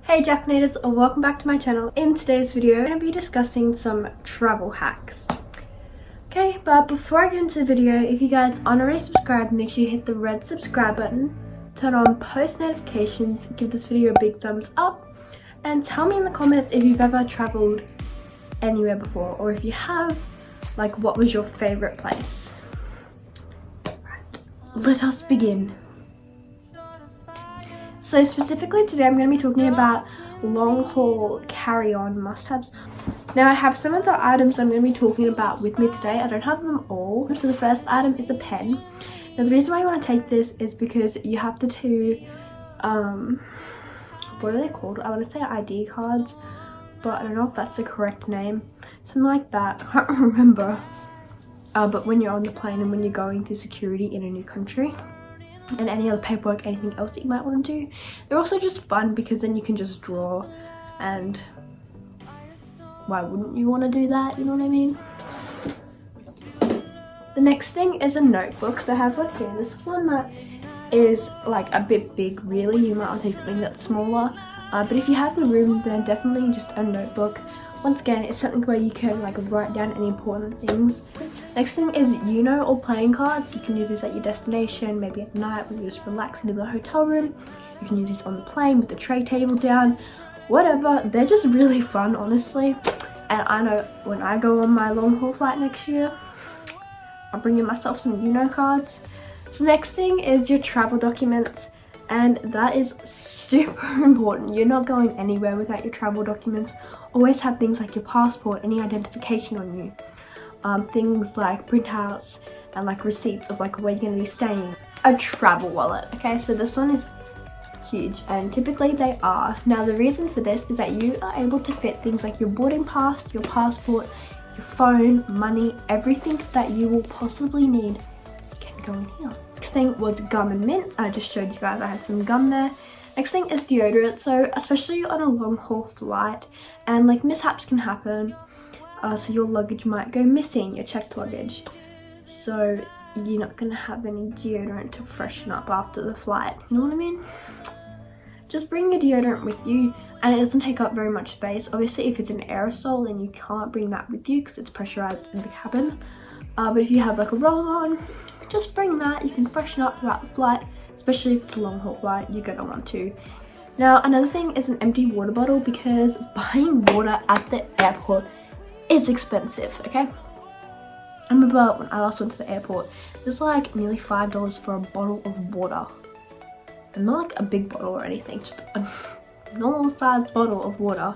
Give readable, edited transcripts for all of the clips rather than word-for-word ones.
Hey Jaclynators, welcome back to my channel. In today's video, I'm going to be discussing some travel hacks. Okay, but before I get into the video, if you guys aren't already subscribed, make sure you hit the red subscribe button, turn on post notifications, give this video a big thumbs up, and tell me in the comments if you've ever traveled anywhere before, or if you have, like, what was your favorite place. Right, let us begin. So specifically today I'm going to be talking about long haul carry-on must-haves. Now I have some of the items I'm going to be talking about with me today. I don't have them all. So the first item is a pen. Now the reason why I want to take this is because you have the two, what are they called? I want to say ID cards, but I don't know if that's the correct name. Something like that, I can't remember. But when you're on the plane and when you're going through security in a new country, and any other paperwork, anything else that you might want to do. They're also just fun because then you can just draw, and why wouldn't you want to do that, you know what I mean? The next thing is a notebook. So I have one here. This is one that is like a bit big really. You might want to take something that's smaller, but if you have the room, then definitely just a notebook. Once again, it's something where you can like write down any important things. Next thing is or playing cards. You can use these at your destination, maybe at night when you're just relaxing in the hotel room. You can use these on the plane with the tray table down, whatever. They're just really fun, honestly. And I know when I go on my long haul flight next year, I'm bringing myself some cards. So next thing is your travel documents, and that is super important. You're not going anywhere without your travel documents. Always have things like your passport, any identification on you. Things like printouts and like receipts of like where you're going to be staying. A travel wallet. Okay, so this one is huge, and typically they are. Now the reason for this is that you are able to fit things like your boarding pass, your passport, your phone, money, everything that you will possibly need can go in here. Next thing was gum and mints. I just showed you guys I had some gum there. Next thing is deodorant. So especially on a long haul flight, and like mishaps can happen. So your luggage might go missing, your checked luggage. So you're not going to have any deodorant to freshen up after the flight. You know what I mean? Just bring your deodorant with you, and it doesn't take up very much space. Obviously, if it's an aerosol, then you can't bring that with you because it's pressurized in the cabin. But if you have like a roll-on, just bring that. You can freshen up throughout the flight, especially if it's a long haul flight. You're going to want to. Now, another thing is an empty water bottle, because buying water at the airport is expensive, okay? I remember when I last went to the airport, it was like nearly $5 for a bottle of water. And not like a big bottle or anything, just a normal sized bottle of water.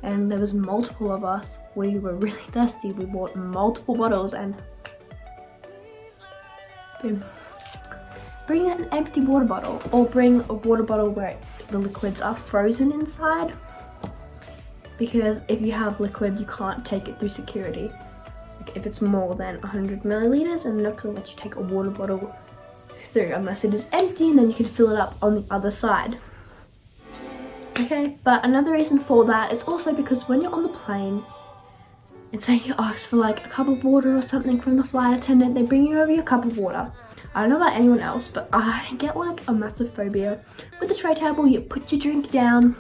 And there was multiple of us. We were really thirsty. We bought multiple bottles and boom. Bring an empty water bottle, or bring a water bottle where the liquids are frozen inside. Because if you have liquid, you can't take it through security. Like if it's more than 100 milliliters, and they're not going to let you take a water bottle through unless it is empty, and then you can fill it up on the other side. Okay, but another reason for that is also because when you're on the plane, and say you ask for like a cup of water or something from the flight attendant, they bring you over your cup of water. I don't know about anyone else, but I get like a massive phobia. With the tray table, you put your drink down.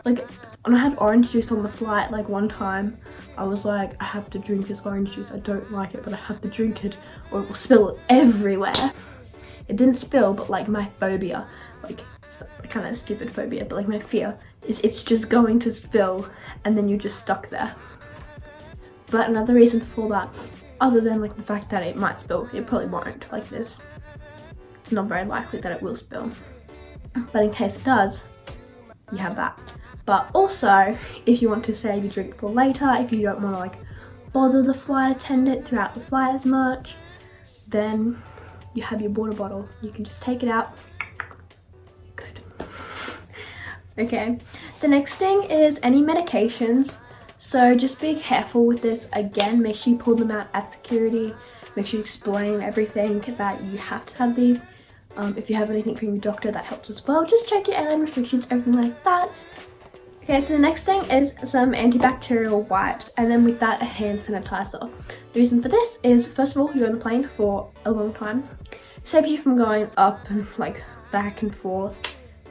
Like, when I had orange juice on the flight, like one time, I was like, I have to drink this orange juice. I don't like it, but I have to drink it or it will spill everywhere. It didn't spill, but like my phobia, like it's kind of a stupid phobia, but like my fear is it's just going to spill and then you're just stuck there. But another reason for that, other than like the fact that it might spill, it probably won't like this. It's not very likely that it will spill. But in case it does, you have that. But also, if you want to save your drink for later, if you don't want to like bother the flight attendant throughout the flight as much, then you have your water bottle. You can just take it out. Good. Okay, the next thing is any medications. So just be careful with this. Again, make sure you pull them out at security. Make sure you explain everything that you have to have these. If you have anything from your doctor, that helps as well. Just check your airline restrictions, everything like that. Okay, so the next thing is some antibacterial wipes, and then with that, a hand sanitizer. The reason for this is, first of all, you're on the plane for a long time. Saves you from going up and like back and forth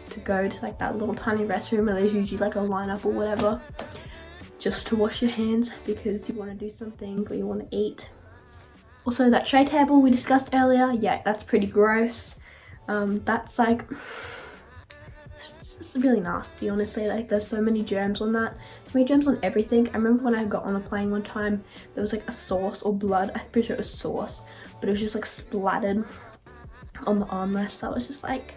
to to go to like that little tiny restroom where there's usually like a lineup or whatever, just to wash your hands because you want to do something or you want to eat. Also, that tray table we discussed earlier, yeah, that's pretty gross. That's like, it's really nasty, honestly. Like, there's so many germs on that. So many germs on everything. I remember when I got on a plane one time, there was like a sauce or blood. I'm pretty sure it was sauce, but it was just like splattered on the armrest. That was just like,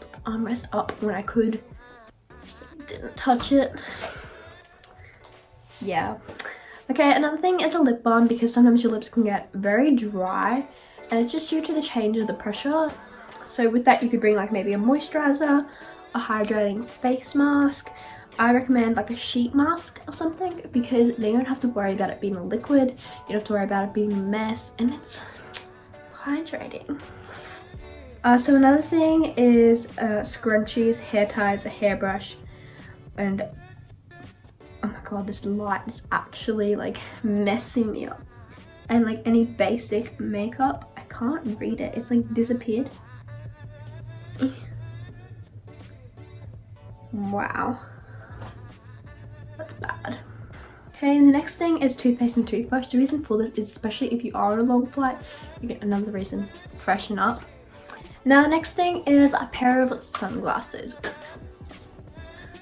put the armrest up when I could. Just didn't touch it. Yeah. Okay, another thing is a lip balm, because sometimes your lips can get very dry and it's just due to the change of the pressure. So with that, you could bring like maybe a moisturizer, a hydrating face mask. I recommend like a sheet mask or something, because then you don't have to worry about it being a liquid, you don't have to worry about it being a mess, and it's hydrating. So another thing is scrunchies, hair ties, a hairbrush, and oh my god, this light is actually like messing me up. And like any basic makeup, I can't read it, it's like disappeared. Wow, that's bad. Okay, the next thing is toothpaste and toothbrush. The reason for this is, especially if you are on a long flight, you get another reason to freshen up. Now the next thing is a pair of sunglasses.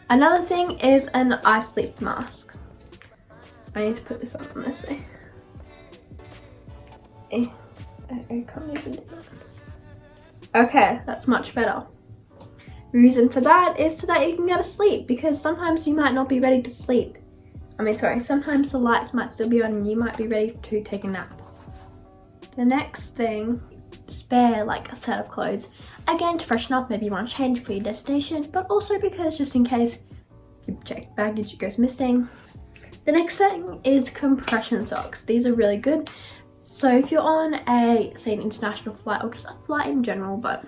Another thing is an eye sleep mask. I need to put this on, honestly. I can't even do that. Okay, that's much better. The reason for that is so that you can go to sleep, because sometimes you might not be ready to sleep. Sometimes the lights might still be on and you might be ready to take a nap. The next thing, spare like a set of clothes. Again, to freshen up, maybe you want to change for your destination, but also because just in case your checked baggage goes missing. The next thing is compression socks. These are really good. So if you're on say an international flight, or just a flight in general, but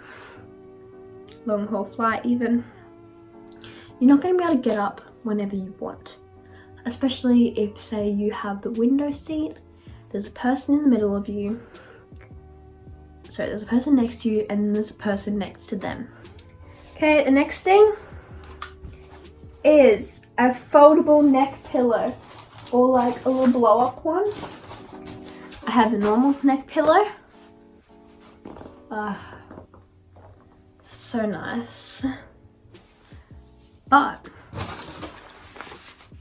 long haul flight even, you're not going to be able to get up whenever you want. Especially if, say, you have the window seat, there's a person in the middle of you, so there's a person next to you and then there's a person next to them. Okay, the next thing is a foldable neck pillow, or like a little blow up one. I have the normal neck pillow. So nice. But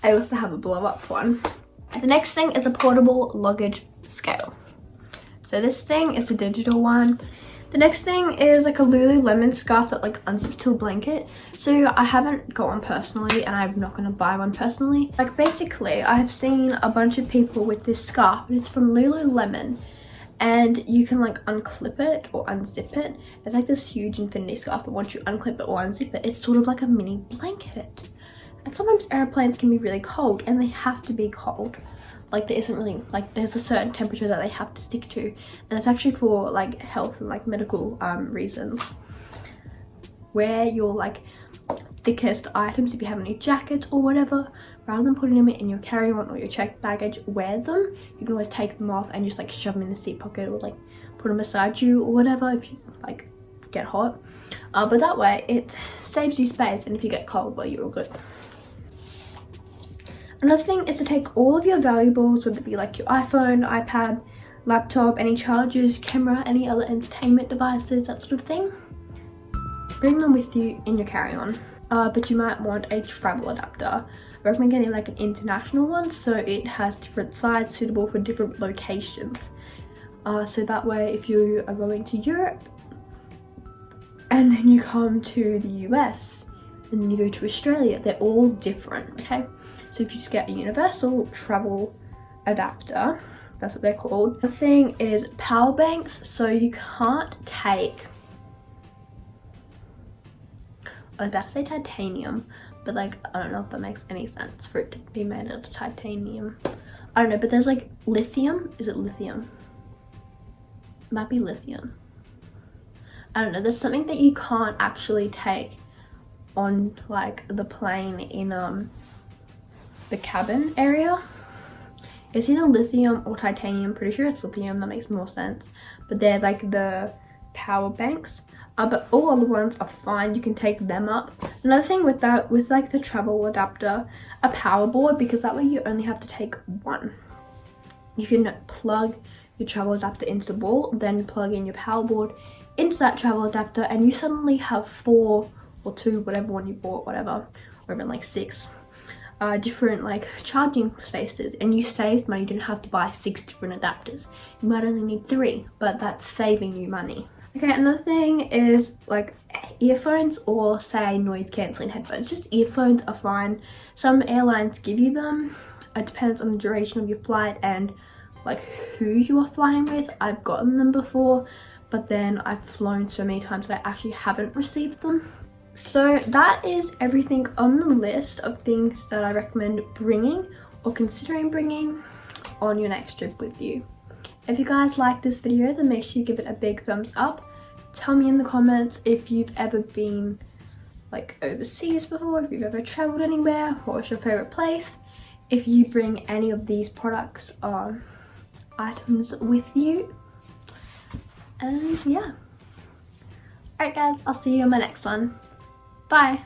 I also have a blow up one. The next thing is a portable luggage scale. So this thing is a digital one. The next thing is like a Lululemon scarf that like unzips to a blanket. So I haven't got one personally, and I'm not going to buy one personally. Like basically, I have seen a bunch of people with this scarf, and it's from Lululemon. And you can like unclip it or unzip it. It's like this huge infinity scarf, but once you unclip it or unzip it, it's sort of like a mini blanket. And sometimes airplanes can be really cold, and they have to be cold. Like there isn't really, like there's a certain temperature that they have to stick to. And it's actually for like health and like medical reasons. Wear your like thickest items, if you have any jackets or whatever, rather than putting them in your carry-on or your checked baggage, wear them. You can always take them off and just like shove them in the seat pocket, or like put them beside you or whatever if you like get hot. But that way it saves you space, and if you get cold, well, you're all good. Another thing is to take all of your valuables, whether it be like your iPhone, iPad, laptop, any chargers, camera, any other entertainment devices, that sort of thing. Bring them with you in your carry-on. But you might want a travel adapter. I recommend getting like an international one, so it has different sides suitable for different locations. So that way if you are going to Europe and then you come to the US and then you go to Australia, they're all different, okay? So if you just get a universal travel adapter, that's what they're called. The thing is power banks, so you can't take, I was about to say titanium, but like I don't know if that makes any sense for it to be made out of titanium. I don't know, but there's like lithium. Is it lithium? It might be lithium. I don't know, there's something that you can't actually take on like the plane in the cabin area. It's either lithium or titanium. Pretty sure it's lithium, that makes more sense. But they're like the power banks. but all other ones are fine. You can take them up. Another thing with that, with like the travel adapter, a power board, because that way you only have to take one. You can plug your travel adapter into the wall, then plug in your power board into that travel adapter, and you suddenly have 4 or 2, whatever one you bought, whatever, or even like 6 different like charging spaces, and you saved money. You didn't have to buy 6 different adapters. You might only need 3, but that's saving you money. Okay, another thing is like earphones, or say noise cancelling headphones. Just earphones are fine. Some airlines give you them. It depends on the duration of your flight and like who you are flying with. I've gotten them before, but then I've flown so many times that I actually haven't received them. So that is everything on the list of things that I recommend bringing or considering bringing on your next trip with you. If you guys like this video, then make sure you give it a big thumbs up. Tell me in the comments if you've ever been like overseas before, if you've ever traveled anywhere, what's your favorite place, if you bring any of these products or items with you. And yeah. Alright guys, I'll see you in my next one. Bye.